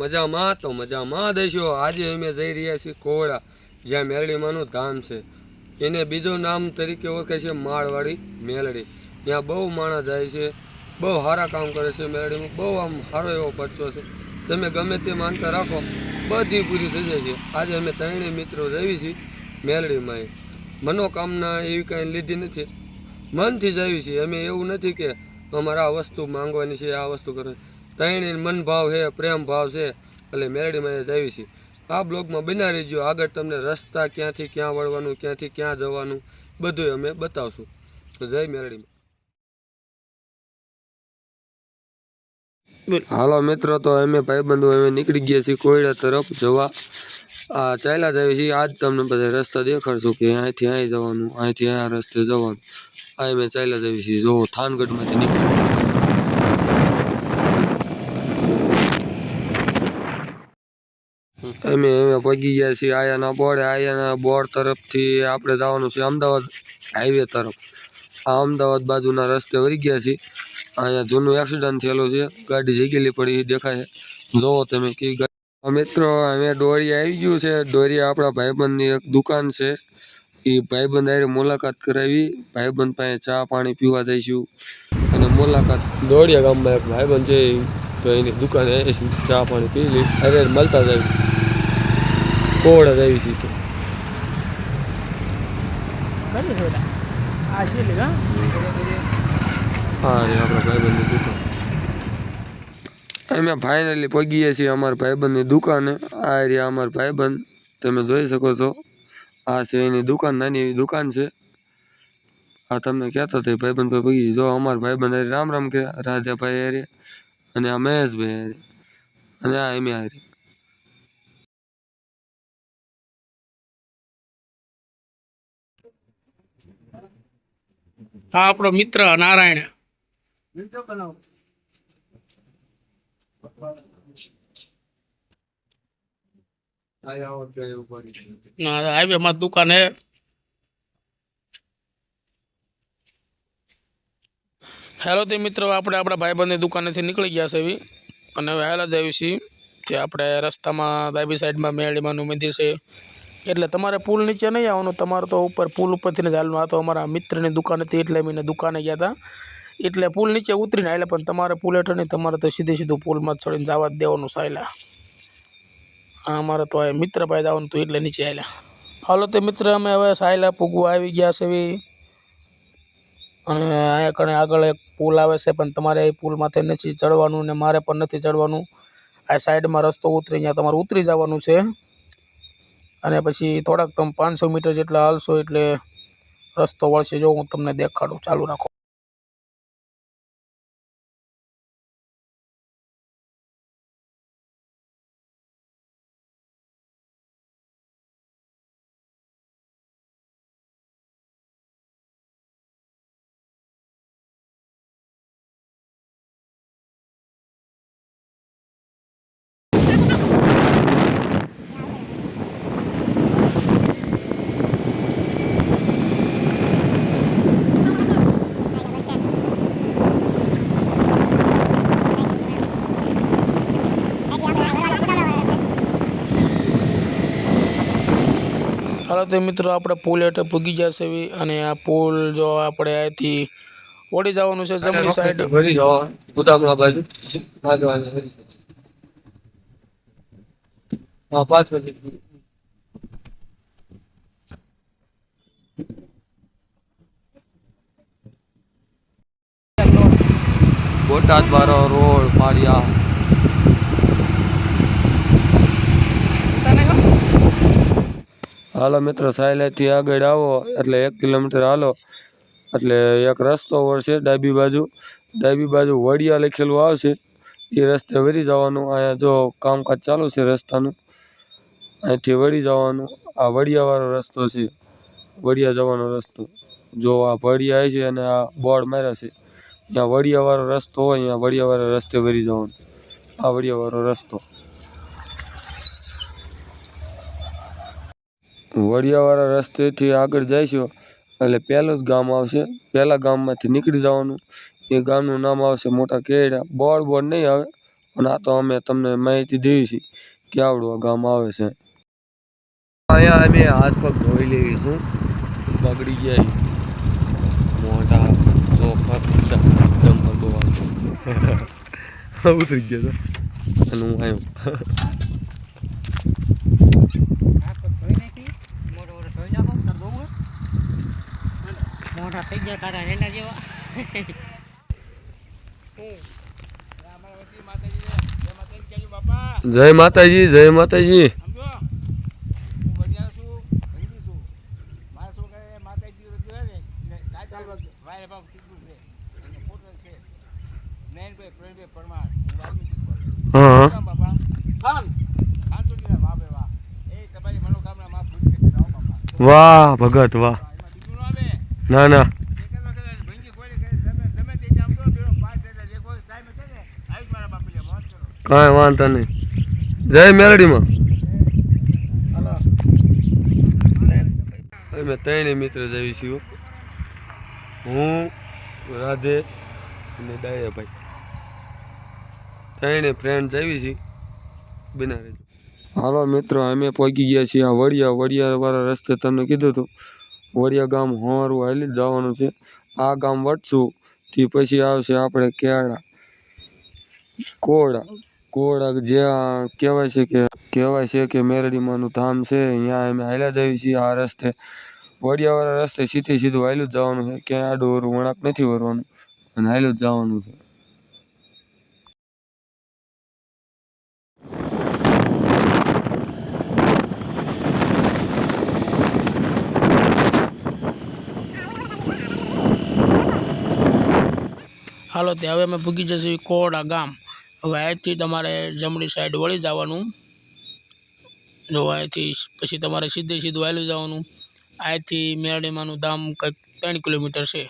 મજામાં દઈશો। આજે અમે જઈ રહ્યા છીએ કોવડા, જ્યાં મેલડીમાંનું ધામ છે। એને બીજું નામ તરીકે ઓળખે છે માળવાડી મેલડી। ત્યાં બહુ માણસ જાય છે, બહુ સારા કામ કરે છે। મેલડીમાં બહુ આમ સારો એવો પરચો છે। તમે ગમે તે માનતા રાખો, બધી પૂરી થઈ જાય છે। આજે અમે ત્રણેય મિત્રો જઈએ છીએ મેલડીમાં। મનોકામના એવી કાંઈ લીધી નથી, મનથી જ આવી છીએ અમે। એવું નથી કે અમારે આ વસ્તુ માંગવાની છે, આ વસ્તુ કરવાની। ત્રણેય મન ભાવ છે, પ્રેમ ભાવ છે, એટલે મેલડીમાં જઈએ છીએ। આ બ્લોગમાં બના રહીજો। આગળ તમને રસ્તા ક્યાંથી ક્યાં વળવાનું, ક્યાંથી ક્યાં જવાનું બધું અમે બતાવશું। તો જય મેલડીમાં। હાલો મિત્રો, તો અમે ભાઈબંધો અમે નીકળી ગયા છીએ કોયડા તરફ જવા। આ ચાલ્યા જ આવી છીએ। આજ તમને બધા રસ્તા દેખાડશું કે અહીંથી અહીં જવાનું, અહીંથી આ રસ્તે જવાનું। આ અમે ચાલ્યા જ આવી છીએ। જો થાનગઢમાંથી નીકળી અમે પગી ગયા છીએ આયાના બોર્ડ તરફથી આપણે જવાનું છે અમદાવાદ હાઈવે તરફ। આ અમદાવાદ બાજુના રસ્તે વળી ગયા છીએ। અહીંયા જૂનું એક્સિડન્ટ થયેલું છે, ગાડી જગેલી પડી દેખાય છે। જોવો તમે કે મિત્રો અમે દોરી આવી ગયું છે। દોરી આપણા ભાઈબંધની એક દુકાન છે, એ ભાઈબંધ હારે મુલાકાત કરાવી। ભાઈબંધ પાસે ચા પાણી પીવા જઈશું અને મુલાકાત દોડિયા ગામમાં એક ભાઈબંધ છે, તો એની દુકાને ચા પાણી પી લઈ અરે મળતા જાય કોવડા જાય છે। તો હા રે આપણા ભાઈબંધની દુકાન અમે ફાઇનલી પગીએ છીએ અમારા ભાઈબંધની દુકાને। આ રહ્યા અમારા ભાઈબંધ, તમે જોઈ શકો છો। આ છે એની દુકાન, નાની એવી દુકાન છે। આ તમને કહેતા હતા ભાઈબંધ ભાઈ પગી જો અમારા ભાઈબંધ હારે રામ રામ કે રાજાભાઈ હારે, અને આ મહેશભાઈ હારે, અને આ એમ હારે। હા, આપણો મિત્ર નારાયણ હાઈવે માં દુકાન હે। હેલો તે મિત્રો, આપણે આપણા ભાઈબંધની દુકાનેથી નીકળી ગયા છે એવી, અને હવે હાલ જ આવી છીએ જે આપણે રસ્તામાં ડાબી સાઈડમાં મેલડીમાંનું મંદિર છે। એટલે તમારે પુલ નીચે નહીં આવવાનું, તમારે તો ઉપર પુલ ઉપરથી જ હાલવાનું। આ તો અમારા મિત્રની દુકાન હતી એટલે અમે દુકાને ગયા હતા, એટલે પુલ નીચે ઉતરીને હાલે। પણ તમારે પુલ હેઠળ નહીં, તમારે તો સીધું પુલમાં ચડીને જવા જ દેવાનું સાયલા। અમારે તો આ મિત્ર પાસે જવાનું હતું એટલે નીચે હાલ્યા। હાલો તે મિત્ર, અમે હવે સાયલા પૂગવા આવી ગયા છે અને અહીંયા કણે આગળ એક પુલ આવે છે, પણ તમારે એ પુલમાંથી નથી ચડવાનું ને મારે પણ નથી ચડવાનું। આ સાઈડમાં રસ્તો ઉતરી ત્યાં તમારે ઉતરી જવાનું છે, અને પછી થોડાક તમે 500 મીટર જેટલા હાલશો એટલે રસ્તો વળશે। જો હું તમને દેખાડું, ચાલુ રાખો। હાલો તો મિત્રો, આપણે પુલ હેઠળ પૂગી જશે અને આ પુલ જો આપણે અહીંથી ઓડી જવાનું છે જમણી સાઈડ। બોટાદ વાળો રોડ પાડિયા। હાલો મિત્રો, સાયલાથી આગળ આવો એટલે 1 કિલોમીટર હાલો એટલે એક રસ્તો વળશે ડાબી બાજુ વડિયા લખેલું આવશે, એ રસ્તે વળી જવાનું। અહીંયા જો કામકાજ ચાલુ છે રસ્તાનું, અહીંથી વળી જવાનું। આ વડિયાવાળો રસ્તો છે, વડિયા જવાનો રસ્તો। જો આ વડિયા છે અને આ બોર્ડ માર્યા છે, ત્યાં વડિયાવાળો રસ્તો હોય, અહીંયા વડિયાવાળા રસ્તે વળી જવાનું। આ વડિયાવાળો રસ્તો, વડિયાવાળા રસ્તેથી આગળ જઈશું એટલે પહેલું જ ગામ આવશે। પહેલા ગામમાંથી નીકળી જવાનું, એ ગામનું નામ આવશે મોટા કેડા। બોર્ડ નહીં આવે, અને આ તો અમે તમને માહિતી દેવી છે કે આવડું આ ગામ આવે છે. અહીંયા અમે હાથ પગ ધોઈ લઈશું. બગડી ગયા મોટા ચોખા એકદમ ભગવાન ઉતરી ગયા અને હું આવ્યો. મોટા થઈ ગયા તારા રેંડા જેવા. જય માતાજી, જય માતાજી. હા વાહ ભગત વાહ. ના ના કાંઈ વાંધો નહીં. જય મેલડીમાં. અમે ત્રણે મિત્ર જઈએ છીએ. હું, રાધે અને ડાયાભાઈ ત્રણે ફ્રેન્ડ જઈએ છીએ. બના રહેજો. હાલો મિત્રો, અમે પહોંચી ગયા છીએ આ વડિયાવાળા રસ્તે. તમને કીધું હતું વડિયા ગામ હોવારું હાલી જ જવાનું છે. આ ગામ વટશું તે પછી આવશે આપણે કેળા કોડા જ્યાં કહેવાય છે કે મેરડીમાંનું ધામ છે. અહીંયા અમે હાલ્યા જઈએ છીએ આ રસ્તે. વડિયાવાળા રસ્તે સીધું હાલ્યું જ જવાનું છે. ક્યાંય આડું ઓરું વળાંક નથી વરવાનું અને હાલ્યું જ જવાનું છે. હાલો તે હવે અમે પૂગી જશે કોડા ગામ. હવે અહીંથી તમારે જમણી સાઈડ વળી જવાનું. જો અહીંથી પછી તમારે સીધું વહેલું જવાનું. અહીંથી મેરડીમાંનું ધામ કંઈક 3 કિલોમીટર છે.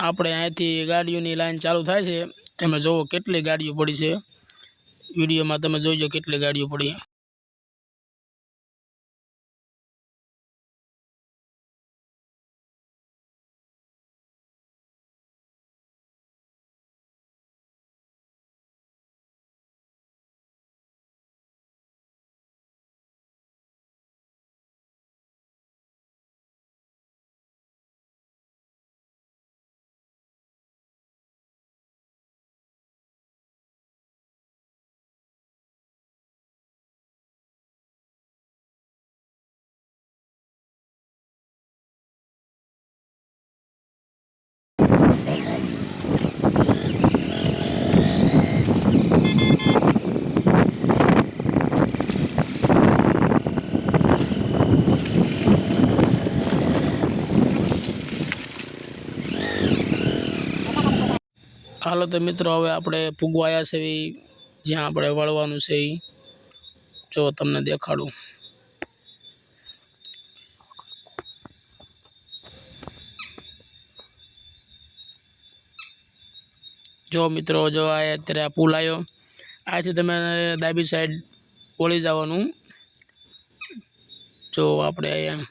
આપણે અહીંથી ગાડીઓની લાઈન ચાલુ થાય છે. તમે જોવો કેટલી ગાડીઓ પડી છે. વિડીયોમાં તમે જોઈજો કેટલી ગાડીઓ પડી. હાલો તો મિત્રો, હવે આપણે પૂગવા આવ્યા છે જ્યાં આપણે વળવાનું છે. જો તમને દેખાડું. જો મિત્રો, જો આ અત્યારે આ પુલ આવ્યો આથી તમે ડાબી સાઈડ વળી જવાનું. જો આપણે અહીંયા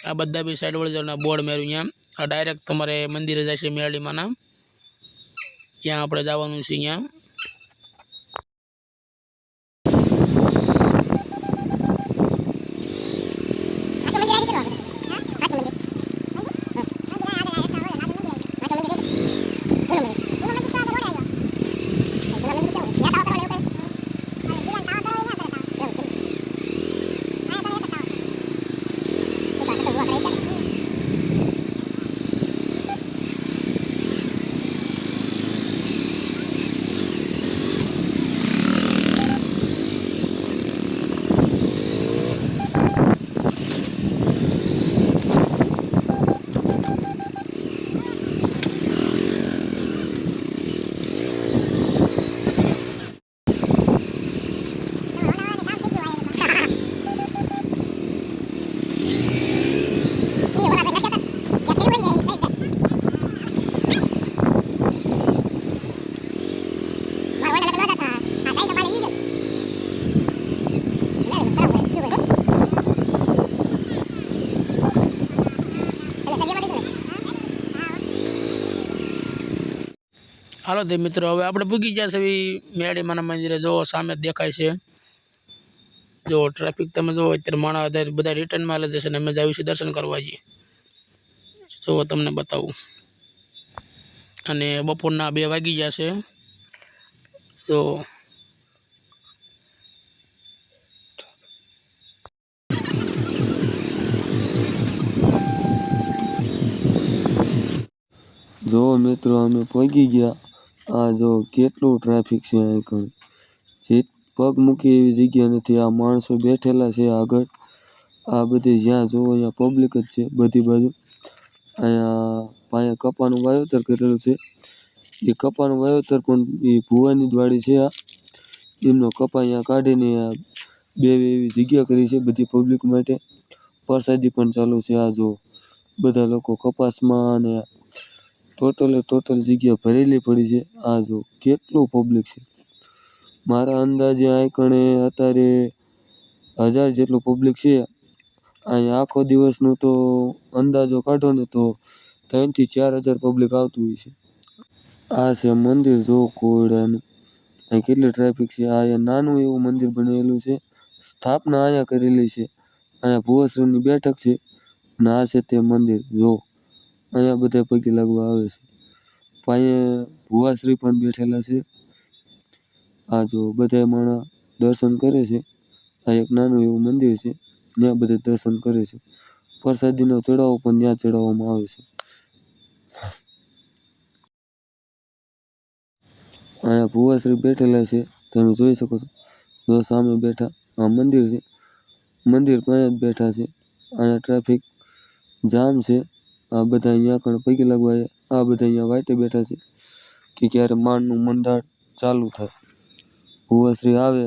આ બધા બી સાઈડ વળી જવાના બોર્ડ મેળવ્યું અહીંયા. આ ડાયરેક્ટ તમારે મંદિરે જાય છે મેરડીમાંના. ત્યાં આપણે જવાનું છે અહીંયા. હાલો તે મિત્રો, હવે આપણે પૂગી ગયા છે મેરડીમાંના મંદિરે. જો સામે જ દેખાય છે. જો ટ્રાફિક તમે જો અત્યારે માણસ બધા રિટર્નમાં હાલે જશે ને અમે જ આવીશું દર્શન કરવા જઈએ. જો તમને બતાવું. અને બપોરના 2 વાગી ગયા છે. તો જો મિત્રો અમે પહોંચી ગયા. આ જો કેટલું ટ્રાફિક છે અહીં. જે પગ મૂકી એવી જગ્યા નથી. આ માણસો બેઠેલા છે આગળ. આ બધી જ્યાં જોવો અહીંયા પબ્લિક જ છે બધી બાજુ. અહીંયા કપાનું વાવેતર કરેલું છે. એ કપાનું વાવેતર પણ એ ભુવાની વાડી છે. આ એમનો કપા અહીંયા કાઢીને બે એવી જગ્યા કરી છે બધી પબ્લિક માટે. પ્રસાદી પણ ચાલુ છે. આ જો બધા લોકો કપાસમાં અને ટોટલ જગ્યા ભરેલી પડી છે. આ જો કેટલું પબ્લિક છે. મારા અંદાજે અહીં કણે અત્યારે 1000 જેટલું પબ્લિક છે. અહીંયા આખો દિવસનું તો અંદાજો કાઢો ને તો 3 થી 4000 પબ્લિક આવતું હોય છે. આ છે મંદિર જો કોયડાનું. અહીં કેટલી ટ્રાફિક છે. આ નાનું એવું મંદિર બનેલું છે. સ્થાપના અહીંયા કરેલી છે. અહીંયા ભુવાશ્રીની બેઠક છે અને આ છે તે મંદિર. જો અહીંયા બધા પગે લાગવા આવે છે. અહીંયા ભુવાશ્રી પણ બેઠેલા છે. આ જો બધા માણસ દર્શન કરે છે. આ એક નાનું એવું મંદિર છે. ત્યાં બધા દર્શન કરે છે. પ્રસાદીનો ચડાવો પણ ત્યાં ચડાવવામાં આવે છે. અહીંયા ભુવાશ્રી બેઠેલા છે. તમે જોઈ શકો છો. જો સામે બેઠા. આ મંદિર છે. મંદિર પાસે જ બેઠા છે. અહીંયા ટ્રાફિક જામ છે. આ બધા અહીંયા કણ પગે લાગવા આવ્યા. આ બધા અહીંયા વાટે બેઠા છે કે ક્યારે માનનું મંડાણ ચાલુ થાય. ભુવાશ્રી આવે.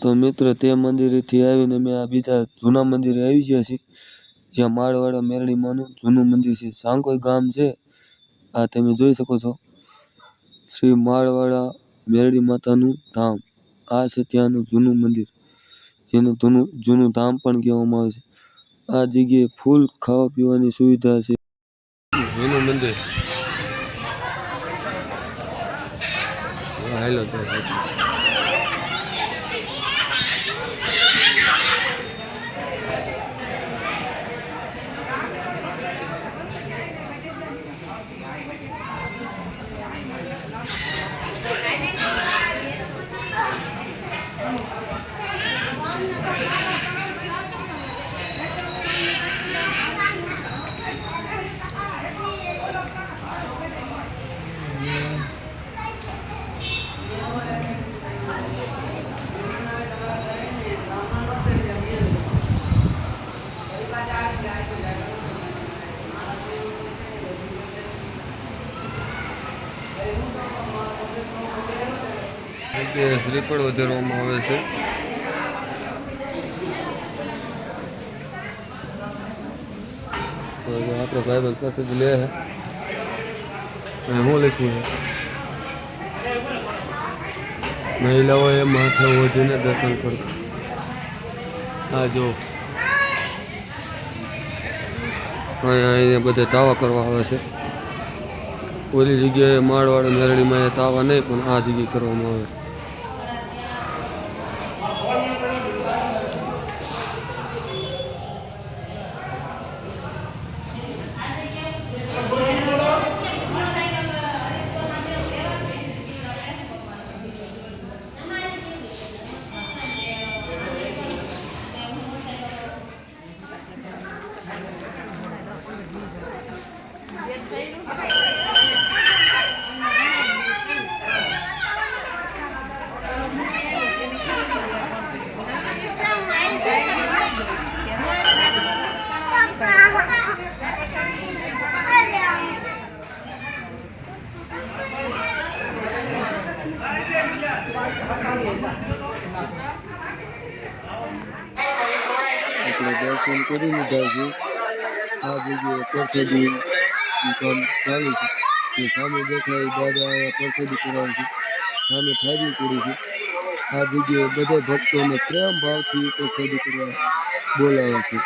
તો મિત્રો તે મંદિરેથી આવીને અમે આ બીજા જૂના મંદિરે આવી ગયા છીએ. જ્યાં માળવાડા મેરડીમાંનું જૂનું મંદિર છે. સાંકોઈ ગામ છે. આ તમે જોઈ શકો છો. શ્રી માળવાડા મેરડી માતાનું ધામ. આ છે ત્યાંનું જૂનું મંદિર, જેને જૂનું ધામ પણ કહેવામાં આવે છે. આ જગ્યાએ ફૂલ ખાવા પીવાની સુવિધા છે. જૂનું મંદિર. હાલો તો જગ્યાએ શ્રીફળ વધારવામાં આવે છે. તો આપણે ભાઈબંધ પાસેથી લે છે. શું લખ્યું છે? મહિલાઓએ માથે ઓઢીને દર્શન કરતા. હા જો અહીંયા બધે તાવા કરવા આવે છે. ઓલી જગ્યાએ માળવાળા મેરડીમાં એ તાવા નહીં, પણ આ જગ્યાએ કરવામાં આવે. આપણે દર્શન કરી લીધા છે. આ જગ્યાએ પ્રસાદી કામ ચાલુ છે. જે સામે દેખાય દાદા અહીંયા પ્રસાદી કરાવે છે. સામે થાળી પડી છે. આ જગ્યાએ બધા ભક્તોને પ્રેમ ભાવથી પ્રસાદી કરવા બોલાવે છે.